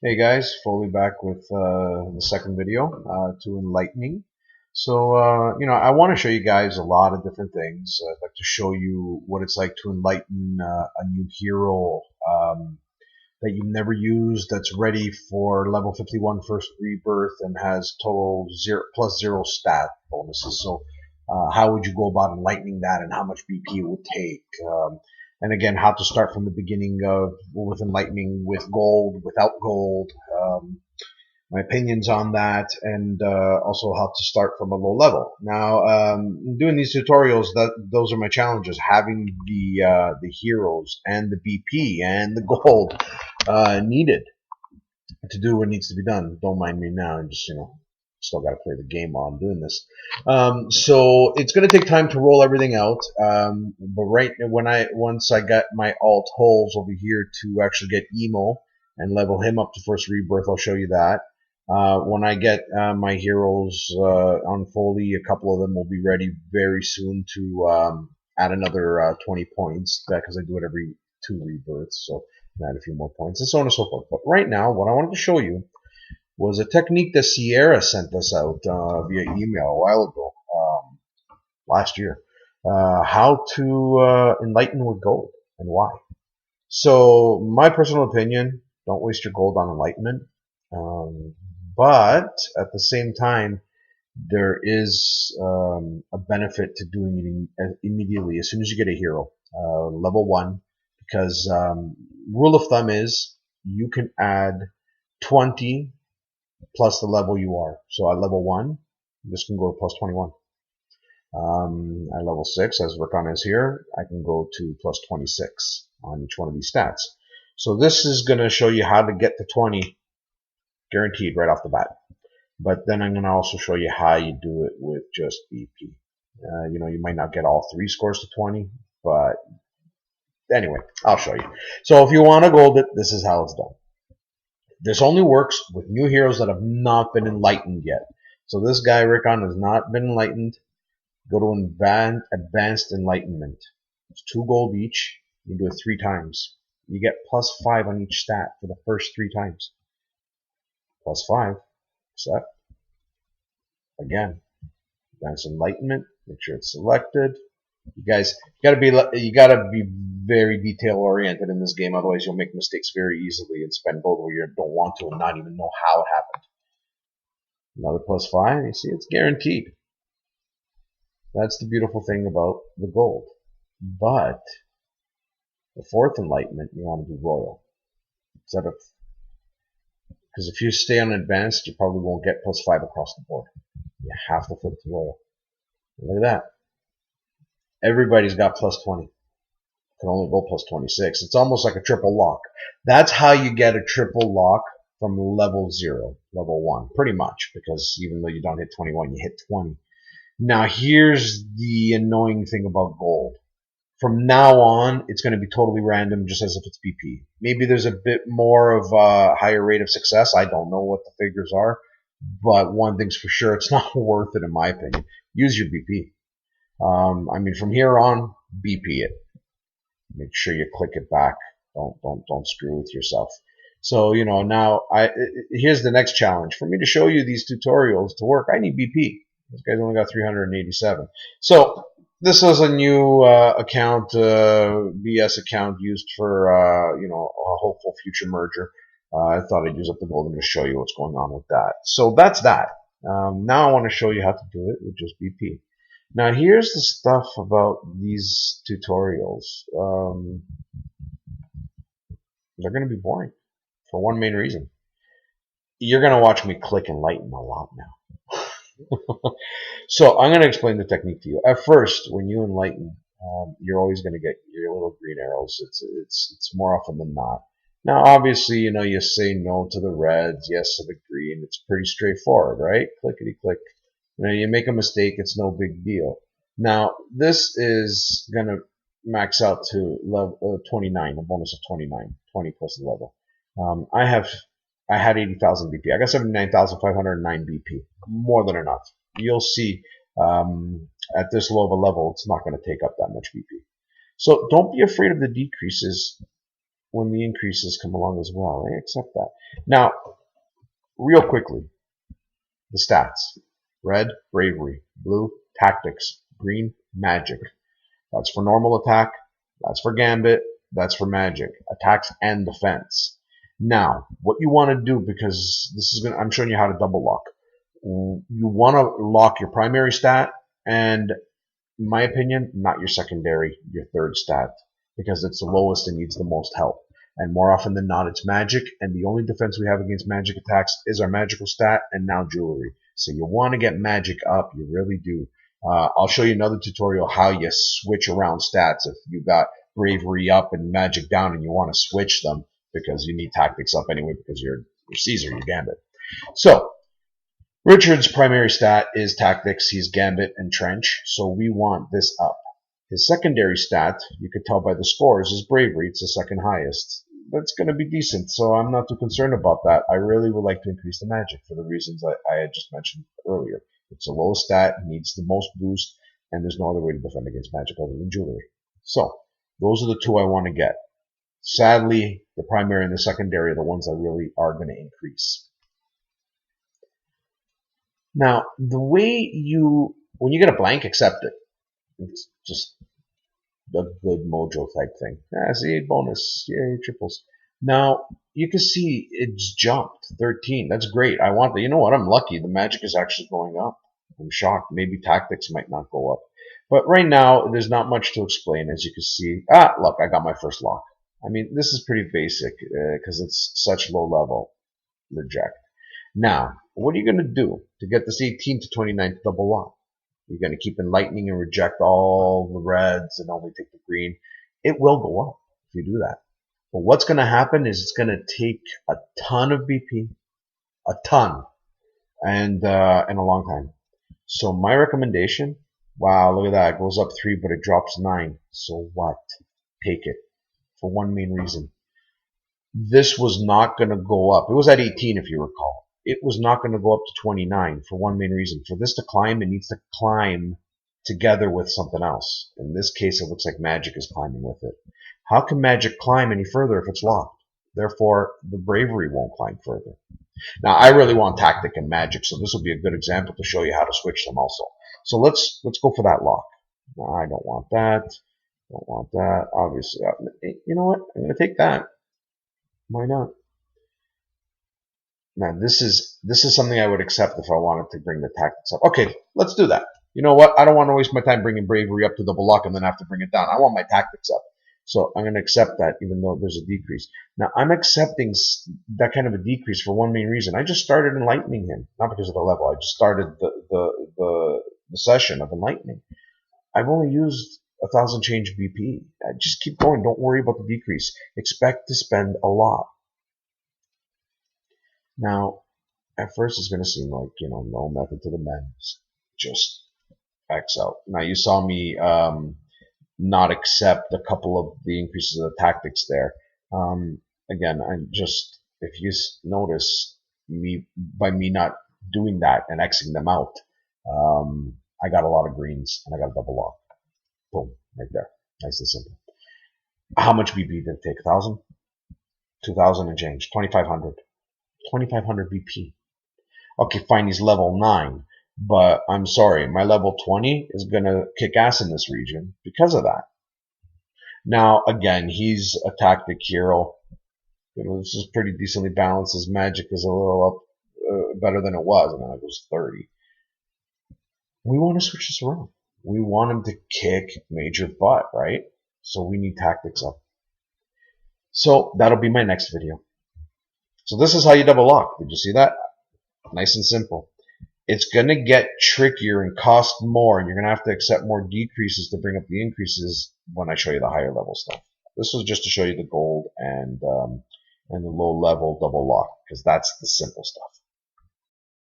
Hey guys, fully back with the second video to enlightening. So, I want to show you guys a lot of different things. I'd like to show you what it's like to enlighten a new hero that you've never used that's ready for level 51 first rebirth and has total +0 stat bonuses. So, how would you go about enlightening that and how much BP it would take? And again, how to start from the beginning of with enlightening with gold, without gold, my opinions on that, and also how to start from a low level. Now, doing these tutorials, those are my challenges: having the heroes and the BP and the gold needed to do what needs to be done. Don't mind me now. I'm just still got to play the game while I'm doing this. So it's going to take time to roll everything out. But once I got my alt holes over here to actually get emo and level him up to first rebirth, I'll show you that. When I get my heroes on Foley, a couple of them will be ready very soon to add another 20 points because I do it every 2 rebirths. So add a few more points and so on and so forth. But right now, what I wanted to show you was a technique that Sierra sent us out via email a while ago, last year. How to enlighten with gold and why. So, my personal opinion, don't waste your gold on enlightenment. But at the same time, there is a benefit to doing it immediately as soon as you get a hero, level 1, because rule of thumb is you can add 20 plus the level you are. So at level 1, this can go to plus 21. At level 6, as Rickon is here, I can go to plus 26 on each one of these stats. So this is going to show you how to get to 20 guaranteed right off the bat. But then I'm going to also show you how you do it with just BP. You might not get all 3 scores to 20, but anyway, I'll show you. So if you want to gold it, this is how it's done. This only works with new heroes that have not been enlightened yet. So this guy, Rickon, has not been enlightened. Go to Advanced Enlightenment. It's 2 gold each. You do it 3 times. You get +5 on each stat for the first 3 times. +5. Set. Again, Advanced Enlightenment. Make sure it's selected. You guys, you gotta be very detail oriented in this game, otherwise you'll make mistakes very easily and spend gold where you don't want to and not even know how it happened. Another +5, you see it's guaranteed. That's the beautiful thing about the gold. But the 4th enlightenment, you want to do royal instead of, because if you stay on advanced, you probably won't get +5 across the board. You have to flip to royal. Look at that. Everybody's got +20. Can only go +26. It's almost like a triple lock. That's how you get a triple lock from level 0, level 1, pretty much, because even though you don't hit 21, you hit 20. Now here's the annoying thing about gold. From now on, it's going to be totally random, just as if it's BP. Maybe there's a bit more of a higher rate of success. I don't know what the figures are, but one thing's for sure, it's not worth it in my opinion. Use your BP. From here on, BP it. Make sure you click it back. Don't screw with yourself. So now here's the next challenge. For me to show you these tutorials to work, I need BP. This guy's only got 387. So this is a new account, BS account used for a hopeful future merger. I thought I'd use up the gold and just show you what's going on with that. So that's that. Now I want to show you how to do it with just BP. Now here's the stuff about these tutorials. They're going to be boring for one main reason. You're going to watch me click enlighten a lot now. So I'm going to explain the technique to you. At first, when you enlighten, you're always going to get your little green arrows. It's more often than not. Now, obviously, you say no to the reds, yes to the green. It's pretty straightforward, right? Clickety click. You make a mistake, it's no big deal. Now, this is going to max out to level 29, a bonus of 29, 20 plus the level. I had 80,000 BP. I got 79,509 BP. More than enough. You'll see at this low of a level, it's not going to take up that much BP. So don't be afraid of the decreases when the increases come along as well. I accept that. Now, real quickly, the stats. Red, bravery. Blue, tactics. Green, magic. That's for normal attack. That's for gambit. That's for magic. Attacks and defense. Now, what you want to do, because I'm showing you how to double lock. You want to lock your primary stat and, in my opinion, not your secondary, your third stat, because it's the lowest and needs the most help. And more often than not, it's magic, and the only defense we have against magic attacks is our magical stat and now jewelry. So you want to get magic up, you really do. I'll show you another tutorial how you switch around stats if you got bravery up and magic down and you want to switch them, because you need tactics up anyway because you're Caesar, you're gambit. So Richard's primary stat is tactics. He's gambit and trench, so we want this up. His secondary stat, you could tell by the scores, is bravery. It's the second highest. That's going to be decent, so I'm not too concerned about that. I really would like to increase the magic for the reasons I had just mentioned earlier. It's the lowest stat, needs the most boost, and there's no other way to defend against magic other than jewelry. So those are the two I want to get. Sadly, the primary and the secondary are the ones that really are going to increase. Now, the way when you get a blank, accept it. It's just a good mojo type thing. See, bonus, yay, triples. Now, you can see it's jumped 13. That's great. I want that. You know what? I'm lucky. The magic is actually going up. I'm shocked. Maybe tactics might not go up. But right now, there's not much to explain, as you can see. Look, I got my first lock. I mean, this is pretty basic because it's such low level. Reject. Now, what are you going to do to get this 18 to 29 to double lock? You're going to keep enlightening and reject all the reds and only take the green. It will go up if you do that. But what's going to happen is it's going to take a ton of BP, a ton, and a long time. So my recommendation, wow, look at that. It goes up 3, but it drops 9. So what? Take it for one main reason. This was not going to go up. It was at 18, if you recall. It was not going to go up to 29 for one main reason. For this to climb, it needs to climb together with something else. In this case, it looks like magic is climbing with it. How can magic climb any further if it's locked? Therefore, the bravery won't climb further. Now, I really want tactic and magic, so this will be a good example to show you how to switch them also. So let's go for that lock. No, I don't want that. Don't want that. Obviously, you know what? I'm going to take that. Why not? Now, this is something I would accept if I wanted to bring the tactics up. Okay, let's do that. You know what? I don't want to waste my time bringing bravery up to double lock and then have to bring it down. I want my tactics up. So I'm going to accept that even though there's a decrease. Now, I'm accepting that kind of a decrease for one main reason. I just started enlightening him. Not because of the level. I just started the session of enlightening. I've only used 1,000 change BP. Just keep going. Don't worry about the decrease. Expect to spend a lot. Now, at first it's going to seem like, no method to the madness. Just X out. Now, you saw me not accept a couple of the increases of the tactics there. Again, if you notice, by me not doing that and Xing them out, I got a lot of greens and I got a double lock. Boom, right there. Nice and simple. How much BP did it take? 1,000? 2,000 and change. 2,500. 2,500 BP. Okay, fine, he's level 9. But I'm sorry, my level 20 is going to kick ass in this region because of that. Now, again, he's a tactic hero. This is pretty decently balanced. His magic is a little up better than it was. I mean, it was 30. We want to switch this around. We want him to kick major butt, right? So we need tactics up. So that'll be my next video. So this is how you double lock. Did you see that? Nice and simple. It's going to get trickier and cost more, and you're going to have to accept more decreases to bring up the increases when I show you the higher level stuff. This was just to show you the gold and the low level double lock, because that's the simple stuff.